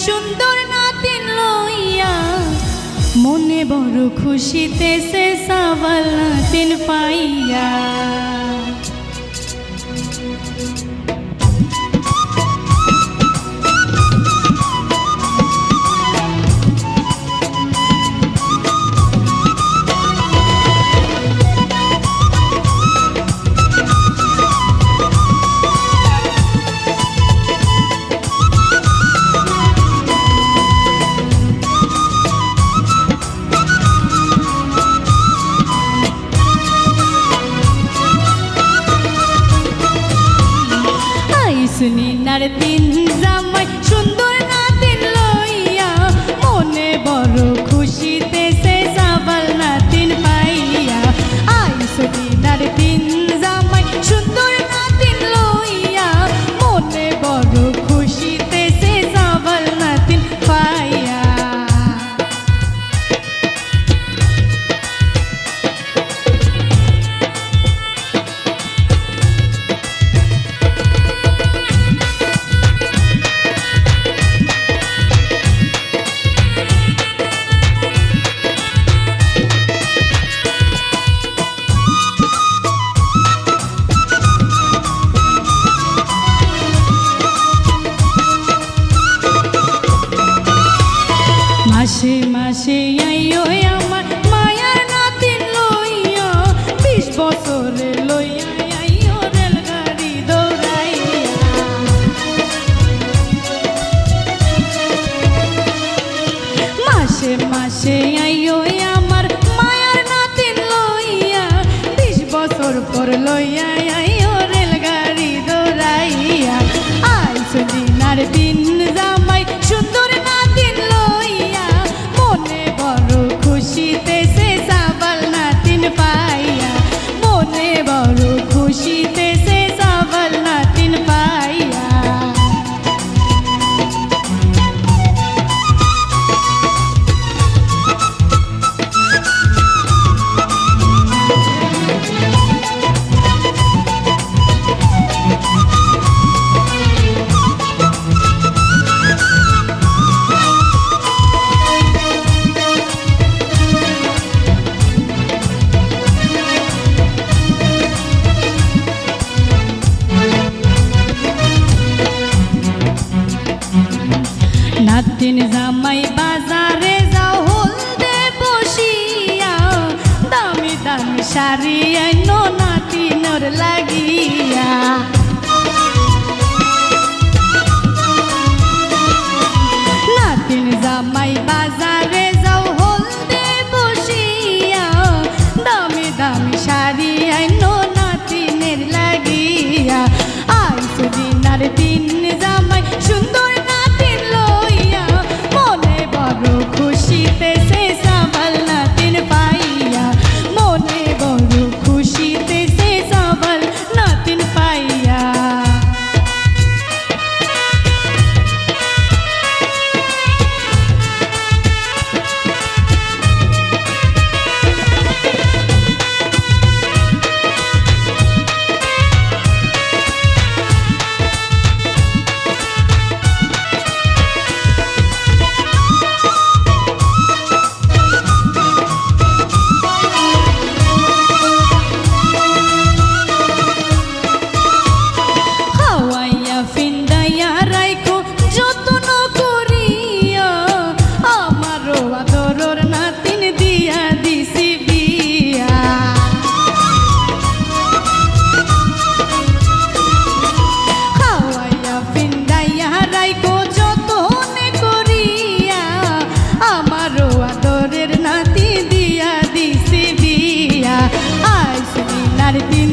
সুন্দর নাতিন লইয়া মনে বড় খুশিতে সে সাবাল নাতিন পাইয়া। নিনার তিন জামাই সুন্দর নাতিন লইয়া মনে বড় খুশিতে সে সাবাল নাতিন পাইয়া। আইস নিনার তিন জামাই সুন্দর নাতিন লইয়া মনে বড় খুশিতে সে সাবাল নাতিন পাইয়া। মাসে মাসে আইও আমার মায়ার নাতিন লইয়া 20 বছরে লইয়া আইও রেলগাড়ি দৌড়াইয়া। মাসে মাসে আইও আমার মায়ার নাতিন লইয়া 20 বছর পর লইয়া আইও রেলগাড়ি দৌড়াইয়া। আইস দিনার দিন জামাই সুন্দর নাতিন লইয়া মনে বড় খুশিতে সে সাবাল নাতিন পাইয়া। মনে বড় খুশিতে সে সাবাল নাতিন পাইয়া। নাতিন জামাই বাজারে যাও হলদে বসিয়া দামি দামি শাড়ি আইনো নাতিনর লাগিয়া। নাতিন জামাই বাজারে যাও হলদে বসিয়া দামি দামি শাড়ি আইনো নাতিনের লাগিয়া। আইস দিনার দিন জামাই সুন্দর খুশিতে সে সাবাল নাতিন পাইয়া। মনে বড় খুশিতে সে সাবাল নাতিন পাইয়া। নাতির নাতি দিয়া দিছি বিয়া। আইস দিনার দিন